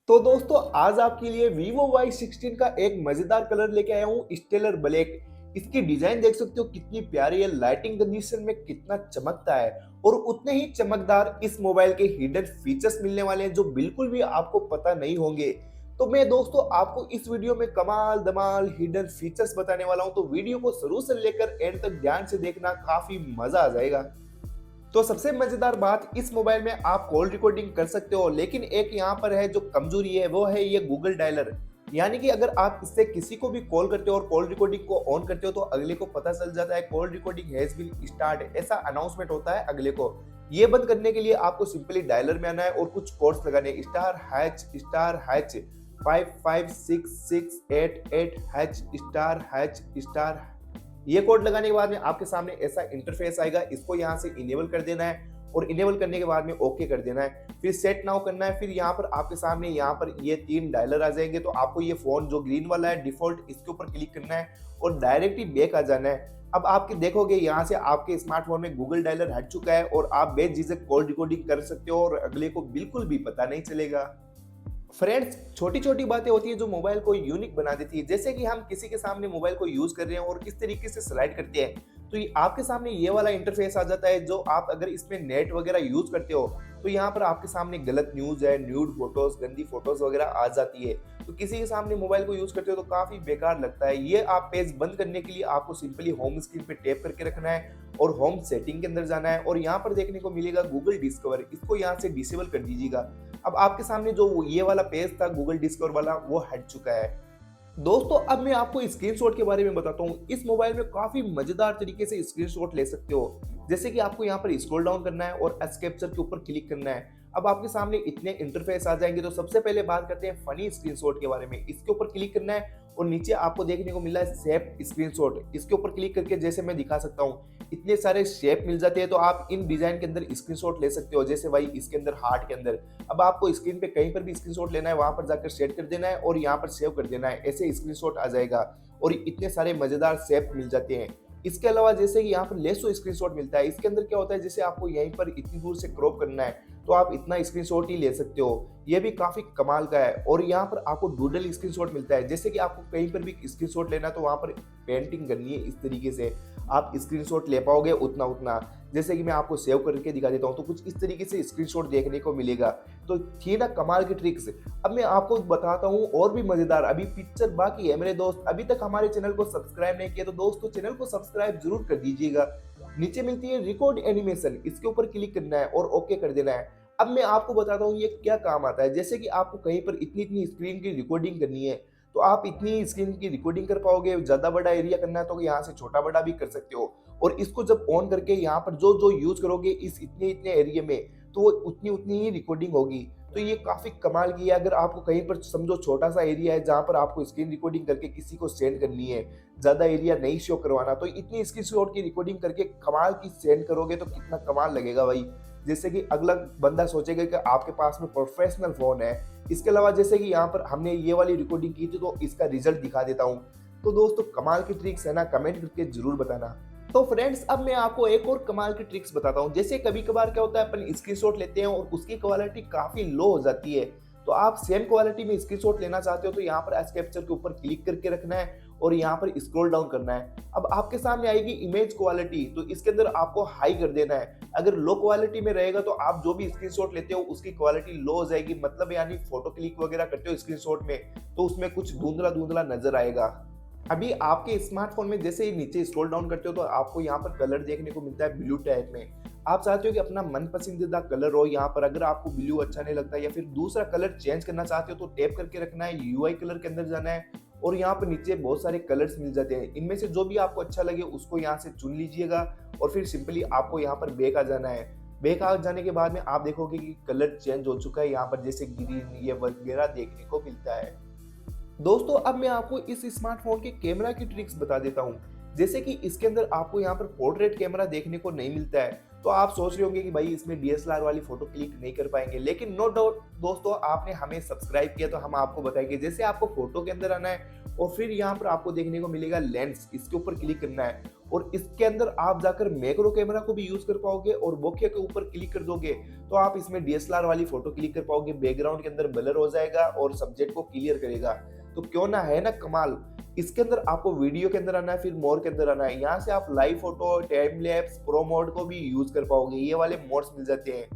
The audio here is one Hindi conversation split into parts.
तो दोस्तों आज आपके लिए Vivo Y16 का एक मजेदार कलर लेके आया हूँ स्टेलर ब्लैक। इसकी डिजाइन देख सकते हो कितनी प्यारी है, लाइटिंग कंडीशन में कितना चमकता है और उतने ही चमकदार इस मोबाइल के हिडन फीचर्स मिलने वाले हैं जो बिल्कुल भी आपको पता नहीं होंगे। तो मैं दोस्तों आपको इस वीडियो में कमाल धमाल हिडन फीचर्स बताने वाला हूँ, तो वीडियो को शुरू से लेकर एंड तक ध्यान से देखना, काफी मजा आ जाएगा। तो सबसे मजेदार बात, इस मोबाइल में आप कॉल रिकॉर्डिंग कर सकते हो, लेकिन एक यहाँ पर है जो कमजोरी है, वो है ये गूगल डायलर। यानी कि अगर आप इससे किसी को भी कॉल करते हो और कॉल रिकॉर्डिंग को ऑन करते हो तो अगले को पता चल जाता है call recording has been start, ऐसा अनाउंसमेंट होता है अगले को। ये बंद करने के लिए आपको सिंपली डायलर में आना है और कुछ कोड्स लगाने, *##55668 ###, ये कोड लगाने के बाद में आपके सामने ऐसा इंटरफेस आएगा। इसको यहाँ से इनेबल कर देना है और इनेबल करने के बाद में ओके कर देना है, फिर सेट नाउ करना है। फिर यहाँ पर आपके सामने यहाँ पर ये 3 डायलर आ जाएंगे, तो आपको ये फोन जो ग्रीन वाला है डिफॉल्ट, इसके ऊपर क्लिक करना है और डायरेक्ट ही बैक आ जाना है। अब आपके देखोगे यहाँ से आपके स्मार्टफोन में गूगल डायलर हट चुका है और आप बेझिझक कॉल रिकॉर्डिंग कर सकते हो और अगले को बिल्कुल भी पता नहीं चलेगा। फ्रेंड्स, छोटी छोटी बातें होती है जो मोबाइल को यूनिक बना देती है, जैसे कि हम किसी के सामने मोबाइल को यूज कर रहे हैं और किस तरीके से स्लाइड करते हैं, तो ये आपके सामने ये वाला इंटरफेस आ जाता है। जो आप अगर इसमें नेट वगैरह यूज करते हो तो यहाँ पर आपके सामने गलत न्यूज है, न्यूड फोटोज, गंदी फोटोज वगैरह आ जाती है, तो किसी के सामने मोबाइल को यूज करते हो तो काफी बेकार लगता है। ये आप पेज बंद करने के लिए आपको सिंपली होम स्क्रीन पे टैप करके रखना है और होम सेटिंग के अंदर जाना है और यहाँ पर देखने को मिलेगा गूगल डिस्कवर, इसको यहाँ से डिसेबल कर दीजिएगा। अब आपके सामने जो ये वाला पेज था गूगल डिस्कवर वाला, वो हट चुका है। दोस्तों अब मैं आपको स्क्रीनशॉट के बारे में बताता हूँ। इस मोबाइल में काफी मजेदार तरीके से स्क्रीनशॉट ले सकते हो, जैसे कि आपको यहाँ पर स्क्रॉल डाउन करना है और एस कैप्चर के ऊपर क्लिक करना है। अब आपके सामने इतने इंटरफेस आ जाएंगे, तो सबसे पहले बात करते हैं फनी स्क्रीनशॉट के बारे में। इसके ऊपर क्लिक करना है और नीचे आपको देखने को मिला है शेप स्क्रीनशॉट, इसके ऊपर क्लिक करके जैसे मैं दिखा सकता हूँ इतने सारे शेप मिल जाते हैं, तो आप इन डिजाइन के अंदर स्क्रीनशॉट ले सकते हो, जैसे भाई इसके अंदर हार्ट के अंदर। अब आपको स्क्रीन पे कहीं पर भी स्क्रीनशॉट लेना है, वहां पर जाकर सेट कर देना है और यहाँ पर सेव कर देना है, ऐसे स्क्रीनशॉट आ जाएगा और इतने सारे मजेदार शेप मिल जाते हैं। इसके अलावा जैसे कि यहाँ पर लेसो स्क्रीनशॉट मिलता है, इसके अंदर क्या होता है, जैसे आपको यहीं पर इतनी दूर से क्रॉप करना है तो आप इतना स्क्रीनशॉट ही ले सकते हो, ये भी काफी कमाल का है। और यहाँ पर आपको डूडल स्क्रीनशॉट मिलता है, जैसे कि आपको कहीं पर भी स्क्रीनशॉट लेना है तो वहां पर पेंटिंग करनी है, इस तरीके से आप स्क्रीनशॉट ले पाओगे उतना उतना। जैसे कि मैं आपको सेव करके दिखा देता हूँ, तो कुछ इस तरीके से स्क्रीनशॉट देखने को मिलेगा। तो थी ना कमाल की ट्रिक्स। अब मैं आपको बताता हूँ और भी मजेदार, अभी पिक्चर बाकी है मेरे दोस्त। अभी तक हमारे चैनल को सब्सक्राइब नहीं किया तो दोस्तों चैनल को सब्सक्राइब जरूर कर दीजिएगा। नीचे मिलती है रिकॉर्ड एनिमेशन, इसके ऊपर क्लिक करना है और ओके कर देना है। अब मैं आपको बताता हूँ ये क्या काम आता है। जैसे कि आपको कहीं पर इतनी इतनी स्क्रीन की रिकॉर्डिंग करनी है, तो आप इतनी स्क्रीन की रिकॉर्डिंग कर पाओगे। ज्यादा बड़ा एरिया करना है तो यहाँ से छोटा बड़ा भी कर सकते हो, और इसको जब ऑन करके यहाँ पर जो जो यूज करोगे इस इतने इतने एरिया में, तो वो उतनी उतनी ही रिकॉर्डिंग होगी। तो ये काफी कमाल की है। अगर आपको कहीं पर समझो छोटा सा एरिया है जहां पर आपको स्क्रीन रिकॉर्डिंग करके किसी को सेंड करनी है, ज्यादा एरिया नहीं शो करवाना, तो इतनी स्क्रीन शॉट की रिकॉर्डिंग करके कमाल की सेंड करोगे तो कितना कमाल लगेगा भाई। जैसे कि अगला बंदा सोचेगा कि आपके पास में प्रोफेशनल फोन है। इसके अलावा जैसे कि यहाँ पर हमने ये वाली रिकॉर्डिंग की थी, तो इसका रिजल्ट दिखा देता हूँ। तो दोस्तों कमाल की ट्रिक्स है ना, कमेंट करके जरूर बताना। तो फ्रेंड्स अब मैं आपको एक और कमाल की ट्रिक्स बताता हूँ। जैसे कभी कभार क्या होता है, अपन स्क्रीनशॉट लेते हैं और उसकी क्वालिटी काफी लो हो जाती है, तो आप सेम क्वालिटी में स्क्रीनशॉट लेना चाहते हो तो यहाँ पर एस कैप्चर के ऊपर क्लिक करके रखना है और यहाँ पर स्क्रॉल डाउन करना है। अब आपके सामने आएगी इमेज क्वालिटी, तो इसके अंदर आपको हाई कर देना है। अगर लो क्वालिटी में रहेगा तो आप जो भी स्क्रीनशॉट लेते हो उसकी क्वालिटी लो हो जाएगी, मतलब यानी फोटो क्लिक वगैरह करते हो स्क्रीनशॉट में तो उसमें कुछ धुंधला धुंधला नजर आएगा। अभी आपके स्मार्टफोन में जैसे ही नीचे स्क्रॉल डाउन करते हो तो आपको यहाँ पर कलर देखने को मिलता है ब्लू टाइप में। आप चाहते हो कि अपना मन पसंदीदा कलर हो यहाँ पर, अगर आपको ब्लू अच्छा नहीं लगता या फिर दूसरा कलर चेंज करना चाहते हो तो टैप करके रखना है, यूआई कलर के अंदर जाना है और यहाँ पर नीचे बहुत सारे कलर्स मिल जाते हैं। इनमें से जो भी आपको अच्छा लगे उसको यहाँ से चुन लीजिएगा और फिर सिंपली आपको यहाँ पर बैक आ जाना है। बैक आ जाने के बाद में आप देखोगे कि कलर चेंज हो चुका है, यहाँ पर जैसे ग्रीन ये वगैरह देखने को मिलता है। दोस्तों अब मैं आपको इस स्मार्टफोन के कैमरा की ट्रिक्स बता देता हूँ। जैसे कि इसके अंदर आपको यहाँ पर पोर्ट्रेट कैमरा देखने को नहीं मिलता है, तो आप सोच रहे होंगे कि भाई इसमें डीएसएलआर वाली फोटो क्लिक नहीं कर पाएंगे, लेकिन नो डाउट दोस्तों, आपने हमें सब्सक्राइब किया तो हम आपको बताएंगे। जैसे आपको फोटो के अंदर आना है और फिर यहाँ पर आपको देखने को मिलेगा लेंस, इसके ऊपर क्लिक करना है और इसके अंदर आप जाकर मैक्रो कैमरा को भी यूज कर पाओगे और बोके के ऊपर क्लिक कर दोगे तो आप इसमें डीएसएलआर वाली फोटो क्लिक कर पाओगे। बैकग्राउंड के अंदर ब्लर हो जाएगा और सब्जेक्ट को क्लियर करेगा। तो क्यों ना, है ना कमाल। इसके अंदर आपको वीडियो के अंदर आना है, फिर मोर के अंदर आना है। यहाँ से आप live photo, time lapse, pro mode को भी यूज कर पाओगे। ये वाले मोड्स मिल जाते हैं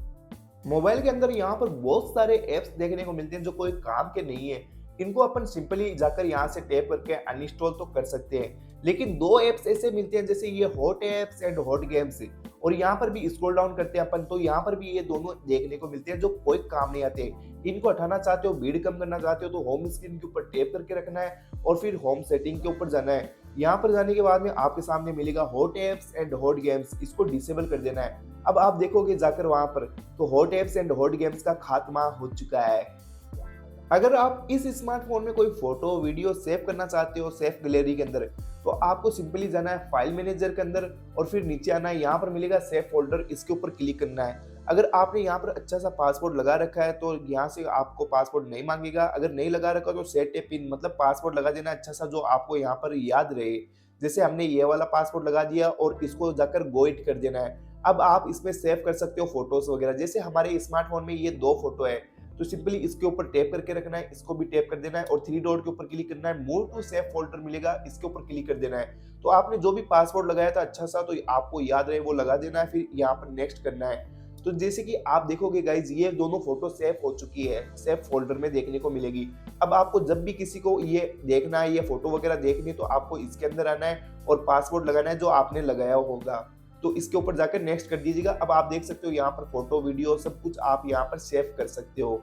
मोबाइल के अंदर। यहाँ पर बहुत सारे एप्स देखने को मिलते हैं जो कोई काम के नहीं है। इनको अपन सिंपली जाकर यहाँ से टैप करके अनइंस्टॉल तो कर सकते हैं, लेकिन दो एप्स ऐसे मिलते हैं जैसे ये hot apps and hot games, और यहाँ पर भी स्क्रॉल डाउन करते हैं अपन तो यहाँ पर भी ये दोनों देखने को मिलते हैं जो कोई काम नहीं आते। इनको हटाना चाहते हो, भीड़ कम करना चाहते हो तो होम स्क्रीन के ऊपर टैप करके रखना है और फिर होम सेटिंग के ऊपर जाना है। यहाँ पर जाने के बाद में आपके सामने मिलेगा hot apps and hot games, इसको डिसेबल कर देना है। अब आप देखोगे जाकर वहां पर तो hot apps and hot games का खात्मा हो चुका है। अगर आप इस स्मार्टफोन में कोई फोटो वीडियो सेव करना चाहते हो सेव गैलरी के अंदर, तो आपको सिंपली जाना है फाइल मैनेजर के अंदर और फिर नीचे आना है। यहाँ पर मिलेगा सेव फोल्डर, इसके ऊपर क्लिक करना है। अगर आपने यहाँ पर अच्छा सा पासवर्ड लगा रखा है तो यहाँ से आपको पासवर्ड नहीं मांगेगा। अगर नहीं लगा रखा तो सेट ए पिन, मतलब पासवर्ड लगा देना अच्छा सा जो आपको यहाँ पर याद रहे। जैसे हमने ये वाला पासवर्ड लगा दिया और इसको जाकर गो इट कर देना है। अब आप इसमें सेव कर सकते हो फोटोज वगैरह। जैसे हमारे स्मार्टफोन में ये 2 फोटो है तो सिंपली इसके ऊपर टैप करके रखना है, इसको भी टैप कर देना है और 3 डॉट के ऊपर क्लिक करना है। मूव टू सेव फोल्डर मिलेगा, इसके ऊपर क्लिक कर देना है। तो आपने जो भी पासवर्ड लगाया था अच्छा सा तो आपको याद रहे वो लगा देना है, फिर यहाँ पर नेक्स्ट करना है। तो जैसे कि आप देखोगे गाइज ये दोनों फोटो सेव हो चुकी है, सेव फोल्डर में देखने को मिलेगी। अब आपको जब भी किसी को ये देखना है, ये फोटो वगैरह देखनी है तो आपको इसके अंदर आना है और पासवर्ड लगाना है जो आपने लगाया होगा। तो इसके ऊपर जाकर नेक्स्ट कर दीजिएगा। अब आप देख सकते हो यहाँ पर फोटो वीडियो सब कुछ आप यहाँ पर सेव कर सकते हो।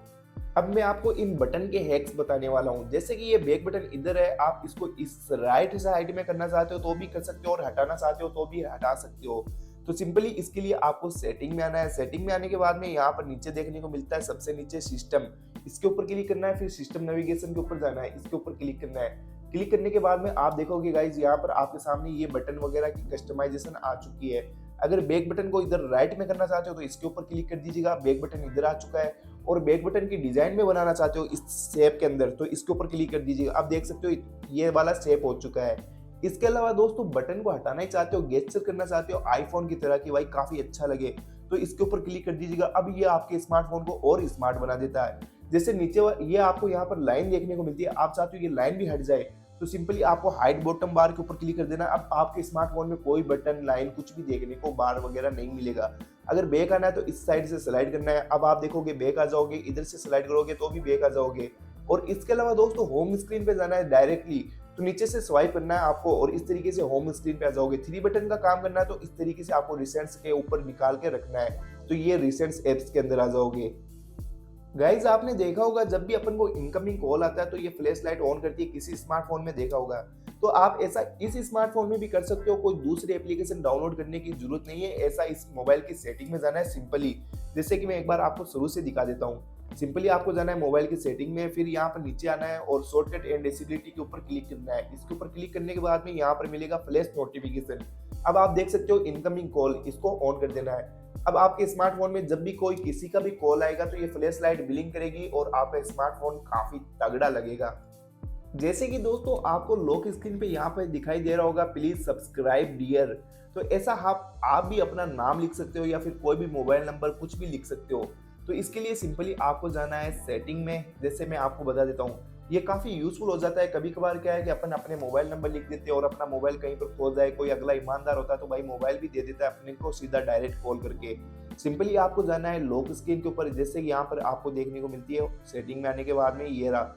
अब मैं आपको इन बटन के हैक्स बताने वाला हूँ। जैसे कि ये बैक बटन इधर है, आप इसको इस राइट साइड में करना चाहते हो तो भी कर सकते हो और हटाना चाहते हो तो भी हटा सकते हो। तो सिंपली इसके लिए आपको सेटिंग में आना है। सेटिंग में आने के बाद में यहाँ पर नीचे देखने को मिलता है सबसे नीचे सिस्टम, इसके ऊपर क्लिक करना है। फिर सिस्टम नेविगेशन के ऊपर जाना है, इसके ऊपर क्लिक करना है। क्लिक करने के बाद में आप देखोगे गाइज यहाँ पर आपके सामने ये बटन वगैरह की कस्टमाइजेशन आ चुकी है। अगर बैक बटन को इधर राइट में करना चाहते हो तो इसके ऊपर क्लिक कर दीजिएगा, बैक बटन इधर आ चुका है। और बैक बटन की डिजाइन में बनाना चाहते हो इस शेप के अंदर तो इसके ऊपर क्लिक कर दीजिएगा। आप देख सकते हो ये वाला शेप हो चुका है। इसके अलावा दोस्तों बटन को हटाना ही चाहते हो, गेस्चर करना चाहते हो आईफोन की तरह की भाई काफी अच्छा लगे तो इसके ऊपर क्लिक कर दीजिएगा। अब ये आपके स्मार्टफोन को और स्मार्ट बना देता है। जैसे नीचे ये आपको यहाँ पर लाइन देखने को मिलती है, आप चाहते हो ये लाइन भी हट जाए तो सिंपली आपको हाइड बॉटम बार के ऊपर क्लिक कर देना। अब आपके स्मार्टफोन में कोई बटन लाइन कुछ भी देखने को बार वगैरह नहीं मिलेगा। अगर बैक आना है तो इस साइड से स्लाइड करना है। अब आप देखोगे बैक आ जाओगे, इधर से स्लाइड करोगे तो भी बैक आ जाओगे। और इसके अलावा दोस्तों होम स्क्रीन पे जाना है डायरेक्टली तो नीचे से स्वाइप करना है आपको और इस तरीके से होम स्क्रीन पे आ जाओगे। 3 बटन का काम करना है तो इस तरीके से आपको रिसेंट्स के ऊपर निकाल के रखना है तो ये रिसेंट्स एप्स के अंदर आ जाओगे। गाइज आपने देखा होगा जब भी अपन को इनकमिंग कॉल आता है तो ये फ्लैश लाइट ऑन करती है, किसी स्मार्टफोन में देखा होगा। तो आप ऐसा इस स्मार्टफोन में भी कर सकते हो, कोई दूसरी एप्लीकेशन डाउनलोड करने की जरूरत नहीं है। ऐसा इस मोबाइल की सेटिंग में जाना है सिंपली, जैसे कि मैं एक बार आपको शुरू से दिखा देता हूँ। सिंपली आपको जाना है मोबाइल की सेटिंग में, फिर यहाँ पर नीचे आना है और शॉर्टकट एंड एसिबिलिटी के ऊपर क्लिक करना है। इसके ऊपर क्लिक करने के बाद में यहाँ पर मिलेगा फ्लैश नोटिफिकेशन। अब आप देख सकते हो इनकमिंग कॉल, इसको ऑन कर देना है। अब आपके स्मार्टफोन में जब भी कोई किसी का भी कॉल आएगा तो ये फ्लैश लाइट ब्लिंक करेगी और आपका स्मार्टफोन काफी तगड़ा लगेगा। जैसे कि दोस्तों आपको लॉक स्क्रीन पे यहाँ पे दिखाई दे रहा होगा प्लीज सब्सक्राइब डियर, तो ऐसा आप भी अपना नाम लिख सकते हो या फिर कोई भी मोबाइल नंबर कुछ भी लिख सकते हो। तो इसके लिए सिंपली आपको जाना है सेटिंग में। जैसे मैं आपको बता देता हूँ ये काफी यूजफुल हो जाता है। कभी कभार क्या है कि अपन अपने मोबाइल नंबर लिख देते हैं और अपना मोबाइल कहीं पर खो जाए, कोई अगला ईमानदार होता है तो भाई मोबाइल भी दे देता है अपने को सीधा डायरेक्ट कॉल करके। सिंपली आपको जाना है लॉक स्क्रीन के ऊपर, जैसे यहाँ पर आपको देखने को मिलती है। सेटिंग में आने के बाद में ये रहा,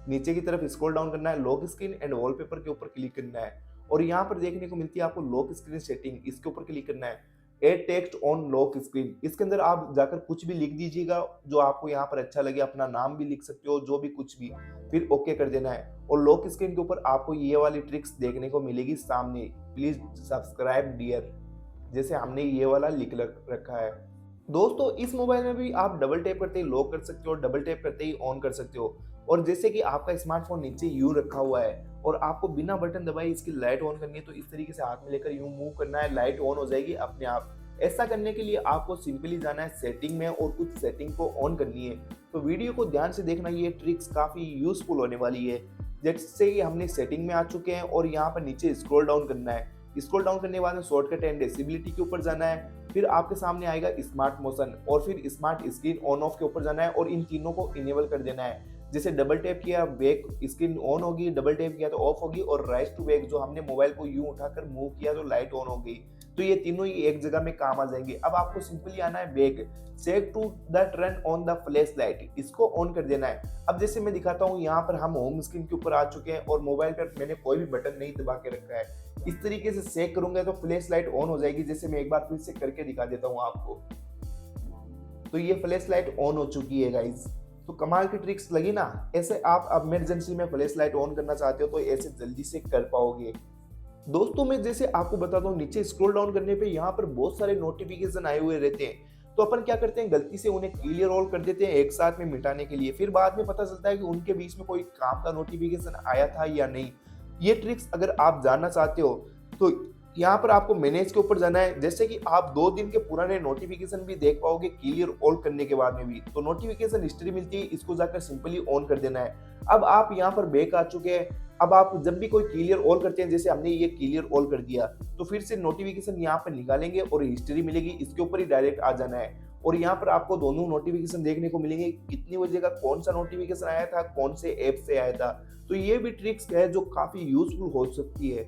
नीचे की तरफ स्क्रॉल डाउन करना है, लॉक स्क्रीन एंड वॉलपेपर के ऊपर क्लिक करना है और यहाँ पर देखने को मिलती है आपको लॉक स्क्रीन सेटिंग, इसके ऊपर क्लिक करना है। Add text on lock screen, इसके अंदर आप जाकर कुछ भी लिख दीजिएगा जो आपको यहाँ पर अच्छा लगे, अपना नाम भी लिख सकते हो जो भी कुछ भी, फिर ओके कर देना है। और लॉक स्क्रीन के ऊपर आपको ये वाली ट्रिक्स देखने को मिलेगी सामने, प्लीज सब्सक्राइब डियर, जैसे हमने ये वाला लिख रखा है। दोस्तों इस मोबाइल में भी आप डबल टैप करते ही लॉक कर सकते हो, डबल टैप करते ही ऑन कर सकते हो। और जैसे कि आपका स्मार्टफोन नीचे यूं रखा हुआ है और आपको बिना बटन दबाए इसकी लाइट ऑन करनी है तो इस तरीके से हाथ में लेकर यूं मूव करना है, लाइट ऑन हो जाएगी अपने आप। ऐसा करने के लिए आपको सिंपली जाना है सेटिंग में और कुछ सेटिंग को ऑन करनी है। तो वीडियो को ध्यान से देखना, ये ट्रिक्स काफ़ी यूजफुल होने वाली है। जैसे कि हमने सेटिंग में आ चुके हैं और यहाँ पर नीचे स्क्रॉल डाउन करना है। स्क्रॉल डाउन करने के बाद में शॉर्टकट एंड एसेबिलिटी के ऊपर जाना है। फिर आपके सामने आएगा स्मार्ट मोशन और फिर स्मार्ट स्क्रीन ऑन ऑफ के ऊपर जाना है और इन तीनों को इनेबल कर देना है। जैसे डबल टैप किया बैक स्क्रीन ऑन होगी, डबल टैप किया तो ऑफ होगी, और राइट टू बैक जो हमने मोबाइल को यूं उठाकर मूव किया तो लाइट ऑन हो गई। तो ये तीनों ही एक जगह में काम आ जाएंगे। अब आपको सिंपली आना है back, set to the turn on the flash light, इसको ऑन कर देना है। अब जैसे मैं दिखाता हूँ, यहाँ पर हम होम स्क्रीन के ऊपर आ चुके हैं और मोबाइल पर मैंने कोई भी बटन नहीं दबा के रखा है। इस तरीके से सेक करूंगा तो फ्लैश लाइट ऑन हो जाएगी। जैसे मैं एक बार फिर से करके दिखा देता हूँ आपको, तो ये फ्लैश लाइट ऑन हो चुकी है गाइज। तो कमाल की ट्रिक्स लगी ना। ऐसे आप इमरजेंसी में फ्लैश लाइट ऑन करना चाहते हो तो ऐसे जल्दी से कर पाओगे। दोस्तों मैं जैसे आपको बताता हूँ, नीचे स्क्रॉल डाउन करने पे यहाँ पर बहुत सारे नोटिफिकेशन आए हुए रहते हैं। तो अपन क्या करते हैं, गलती से उन्हें क्लियर ऑल कर देते हैं एक साथ में मिटाने के लिए। फिर बाद में पता चलता है कि उनके बीच में कोई काम का नोटिफिकेशन आया था या नहीं। ये ट्रिक्स अगर आप जानना चाहते हो तो यहाँ पर आपको मैनेज के ऊपर जाना है। जैसे कि आप 2 दिन के पुराने नोटिफिकेशन भी देख पाओगे क्लियर ऑल करने के बाद में भी। तो नोटिफिकेशन हिस्ट्री मिलती है, इसको जाकर सिंपली ऑन कर देना है। अब आप यहाँ पर बैक आ चुके हैं। अब आप जब भी कोई क्लियर ऑल करते हैं, जैसे हमने ये क्लियर ऑल कर दिया, तो फिर से नोटिफिकेशन यहाँ पर निकालेंगे और हिस्ट्री मिलेगी, इसके ऊपर ही डायरेक्ट आ जाना है। और यहाँ पर आपको दोनों नोटिफिकेशन देखने को मिलेंगे, कितनी बजे का कौन सा नोटिफिकेशन आया था, कौन से ऐप से आया था। तो ये भी ट्रिक्स है जो काफी यूजफुल हो सकती है।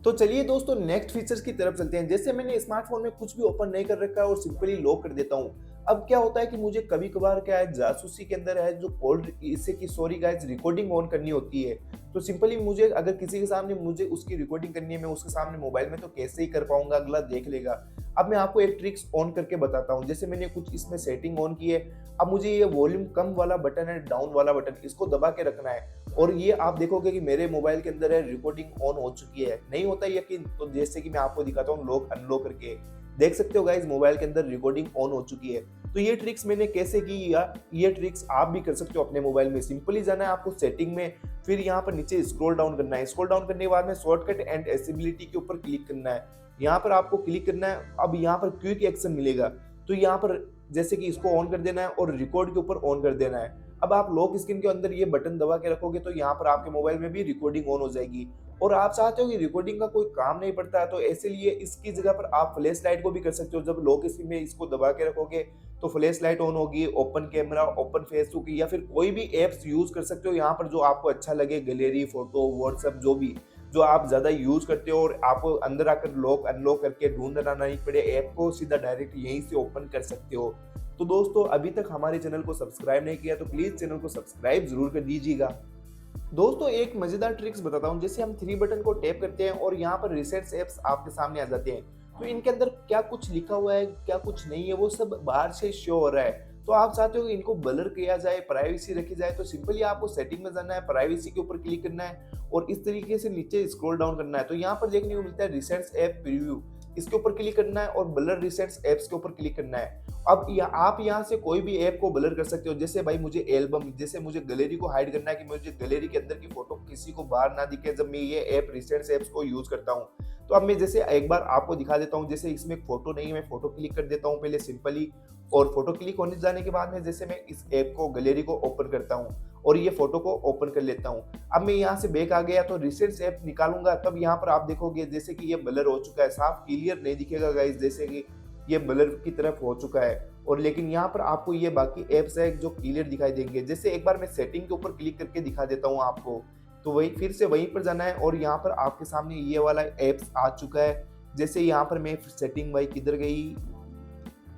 तो चलिए दोस्तों नेक्स्ट फीचर्स की तरफ चलते हैं। जैसे मैंने स्मार्टफोन में कुछ भी ओपन नहीं कर रखा है और सिंपली लॉक कर देता हूँ। अब क्या होता है कि मुझे कभी कभार क्या है, जासूसी के अंदर है जो कॉल, इससे की सॉरी गाइस, रिकॉर्डिंग ऑन करनी होती है। तो सिंपली मुझे अगर किसी के सामने मुझे उसकी रिकॉर्डिंग करनी है, मैं उसके सामने मोबाइल में तो कैसे ही कर पाऊंगा, अगला देख लेगा। अब मैं आपको एक ट्रिक्स ऑन करके बताता हूँ। जैसे मैंने कुछ इसमें सेटिंग ऑन की है। अब मुझे ये वॉल्यूम कम वाला बटन है, डाउन वाला बटन, इसको दबा के रखना है। और ये आप देखोगे कि मेरे मोबाइल के अंदर है रिकॉर्डिंग ऑन हो चुकी है। नहीं होता यकीन तो जैसे कि मैं आपको दिखाता हूँ लॉक अनलॉक करके, देख सकते हो गाइज मोबाइल के अंदर रिकॉर्डिंग ऑन हो चुकी है। तो ये ट्रिक्स मैंने कैसे की, या ये ट्रिक्स आप भी कर सकते हो अपने मोबाइल में। सिंपली जाना है आपको सेटिंग में, फिर यहाँ पर नीचे स्क्रॉल डाउन करना है। स्क्रॉल डाउन करने के बाद में शॉर्टकट एंड एसेबिलिटी के ऊपर क्लिक करना है। यहाँ पर आपको क्लिक करना है। अब यहाँ पर क्विक एक्शन मिलेगा, तो यहाँ पर जैसे कि इसको ऑन कर देना है और रिकॉर्ड के ऊपर ऑन कर देना है। अब आप लॉक स्क्रीन के अंदर ये बटन दबा के रखोगे तो यहाँ पर आपके मोबाइल में भी रिकॉर्डिंग ऑन हो जाएगी। और आप चाहते हो कि रिकॉर्डिंग का कोई काम नहीं पड़ता है, तो ऐसे लिए इसकी जगह पर आप फ्लैश लाइट को भी कर सकते हो। जब लॉक स्क्रीन में इसको दबा के रखोगे तो फ्लैश लाइट ऑन होगी, ओपन कैमरा, ओपन फेसबुक या फिर कोई भी एप्स यूज कर सकते हो यहाँ पर जो आपको अच्छा लगे, गैलरी, फोटो, व्हाट्सएप, जो भी जो आप ज्यादा यूज करते हो और आपको अंदर आकर लॉक अनलॉक करके ढूंढना नहीं पड़े ऐप को, सीधा डायरेक्ट यहीं से ओपन कर सकते हो। तो दोस्तों अभी तक हमारे चैनल को सब्सक्राइब नहीं किया तो प्लीज चैनल को सब्सक्राइब जरूर कर दीजिएगा। दोस्तों एक मजेदार ट्रिक्स बताता हूँ। जैसे हम 3 बटन को टैप करते हैं और यहाँ पर रिसेट्स एप्स आपके सामने आ जाते हैं, तो इनके अंदर क्या कुछ लिखा हुआ है, क्या कुछ नहीं है, वो सब बाहर से शो हो रहा है। तो आप चाहते हो कि इनको ब्लर किया जाए, प्राइवेसी रखी जाए, तो सिंपली आपको सेटिंग में जाना है, प्राइवेसी के ऊपर क्लिक करना है और इस तरीके से नीचे स्क्रॉल डाउन करना है। तो यहाँ पर देखने को मिलता है रिसेंट्स ऐप प्रीव्यू, इसके ऊपर क्लिक करना है और ब्लर रिसेंट्स एप्स के ऊपर क्लिक करना है। अब आप यहाँ से कोई भी ऐप को ब्लर कर सकते हो। जैसे भाई मुझे एल्बम, जैसे मुझे गैलरी को हाइड करना है कि मुझे गैलरी के अंदर की फोटो किसी को बाहर ना दिखे जब मैं ये ऐप रिसेंट्स एप्स को यूज करता हूँ। तो अब मैं जैसे एक बार आपको दिखा देता हूँ। जैसे इसमें एक फोटो नहीं है, मैं फोटो क्लिक कर देता हूँ पहले सिंपली, और फोटो क्लिक होने जाने के बाद में जैसे मैं इस ऐप को, गैलरी को ओपन करता हूँ और ये फोटो को ओपन कर लेता हूँ। अब मैं यहाँ से बैक आ गया तो रिसेंट्स ऐप निकालूंगा, तब यहाँ पर आप देखोगे जैसे कि ये ब्लर हो चुका है, साफ क्लियर नहीं दिखेगा गाइस, जैसे कि ये ब्लर की तरफ हो चुका है। और लेकिन यहाँ पर आपको ये बाकी एप्स है जो क्लियर दिखाई देंगे। जैसे एक बार मैं सेटिंग के ऊपर क्लिक करके दिखा देता हूँ आपको, तो वही फिर से वहीं पर जाना है और यहाँ पर आपके सामने ये वाला एप्स आ चुका है। जैसे यहाँ पर मैं सेटिंग भाई किधर गई,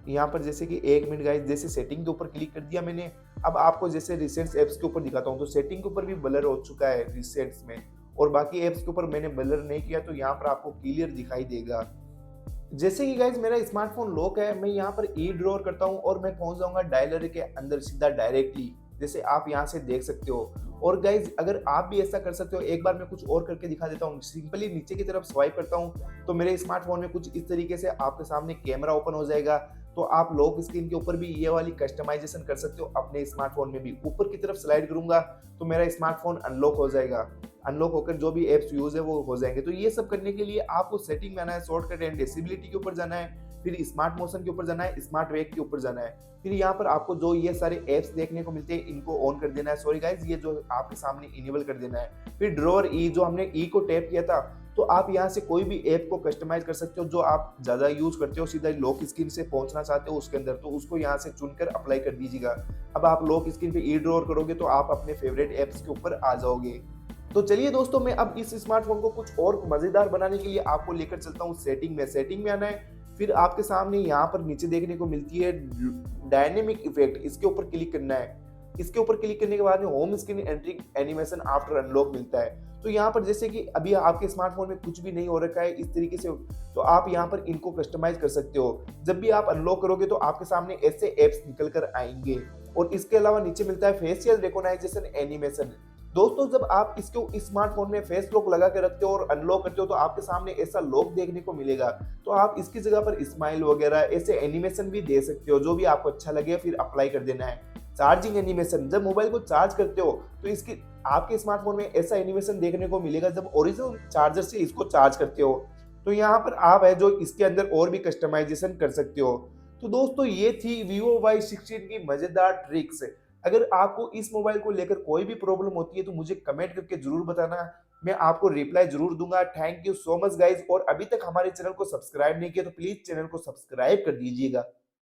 यहाँ पर जैसे कि 1 मिनट गाइस, जैसे सेटिंग के ऊपर क्लिक कर दिया मैंने। अब आपको जैसे रिसेंट्स एप्स के ऊपर दिखाता हूँ, तो सेटिंग के ऊपर भी ब्लर हो चुका है रिसेंट्स में, और बाकी एप्स के ऊपर मैंने ब्लर नहीं किया, तो यहाँ पर आपको क्लियर दिखाई देगा। जैसे कि गाइज मेरा स्मार्टफोन लॉक है, मैं यहाँ पर ई ड्रॉअर करता हूँ और मैं पहुंच जाऊंगा डायलर के अंदर सीधा डायरेक्टली, जैसे आप यहाँ से देख सकते हो। और गाइज अगर आप भी ऐसा कर सकते हो, एक बार मैं कुछ और करके दिखा देता हूँ। सिंपली नीचे की तरफ स्वाइप करता हूँ तो मेरे स्मार्टफोन में कुछ इस तरीके से आपके सामने कैमरा ओपन हो जाएगा। तो आप लॉक स्क्रीन के ऊपर भी ये वाली कस्टमाइजेशन कर सकते हो अपने स्मार्टफोन में भी। ऊपर की तरफ स्लाइड करूंगा तो मेरा स्मार्टफोन अनलॉक हो जाएगा, अनलॉक होकर जो भी एप्स यूज है वो हो जाएंगे। तो ये सब करने के लिए आपको सेटिंग में आना है, शॉर्टकट एंड डिसेबिलिटी के ऊपर जाना है, फिर स्मार्ट मोशन के ऊपर जाना है, स्मार्ट वेक के ऊपर जाना है। फिर यहाँ पर आपको जो ये सारे ऐप्स देखने को मिलते हैं इनको ऑन कर देना है, सॉरी गाइस ये जो आपके सामने इनेबल कर देना है। फिर ड्रॉअर ई, जो हमने ई को टैप किया था, तो आप यहाँ से कोई भी ऐप को कस्टमाइज कर सकते हो जो आप ज़्यादा यूज़ करते हो, सीधा लॉक स्क्रीन से पहुंचना चाहते हो उसके अंदर, तो उसको यहाँ से चुनकर अप्लाई कर दीजिएगा। अब आप लॉक स्क्रीन पे ई ड्रॉअर करोगे तो आप अपने फेवरेट ऐप्स के ऊपर आ जाओगे। तो चलिए दोस्तों, मैं अब इस स्मार्टफ़ोन को कुछ और मज़ेदार बनाने के लिए आपको लेकर चलता हूँ सेटिंग में। सेटिंग में आना है, फिर आपके सामने यहाँ पर नीचे देखने को मिलती है डायनेमिक इफेक्ट, इसके ऊपर क्लिक करना है। इसके ऊपर क्लिक करने के बाद में home screen entry animation after unlock मिलता है। तो यहाँ पर जैसे कि अभी आपके स्मार्टफोन में कुछ भी नहीं हो रखा है इस तरीके से, तो आप यहाँ पर इनको कस्टमाइज कर सकते हो। जब भी आप अनलॉक करोगे तो आपके सामने ऐसे एप्स निकल कर आएंगे। और इसके अलावा नीचे मिलता है फेशियल रिकॉग्नाइजेशन एनिमेशन। दोस्तों, जब आप इसको स्मार्टफोन में फेस लॉक लगा के रखते हो और अनलॉक करते हो तो आपके सामने ऐसा लॉक देखने को मिलेगा। तो आप इसकी जगह पर स्माइल वगैरह ऐसे एनिमेशन भी दे सकते हो, जो भी आपको अच्छा लगे फिर अप्लाई कर देना है। चार्जिंग एनिमेशन, जब मोबाइल को चार्ज करते हो तो इसके आपके स्मार्टफोन में ऐसा एनिमेशन देखने को मिलेगा जब ओरिजिनल चार्जर से इसको चार्ज करते हो। तो यहाँ पर आप है जो इसके अंदर और भी कस्टमाइजेशन कर सकते हो। तो दोस्तों, ये थी Vivo Y16 की मजेदार ट्रिक्स। अगर आपको इस मोबाइल को लेकर कोई भी प्रॉब्लम होती है तो मुझे कमेंट करके जरूर बताना, मैं आपको रिप्लाई जरूर दूंगा। Thank you so much guys. और अभी तक हमारे चैनल को सब्सक्राइब नहीं किया तो प्लीज चैनल को सब्सक्राइब कर दीजिएगा।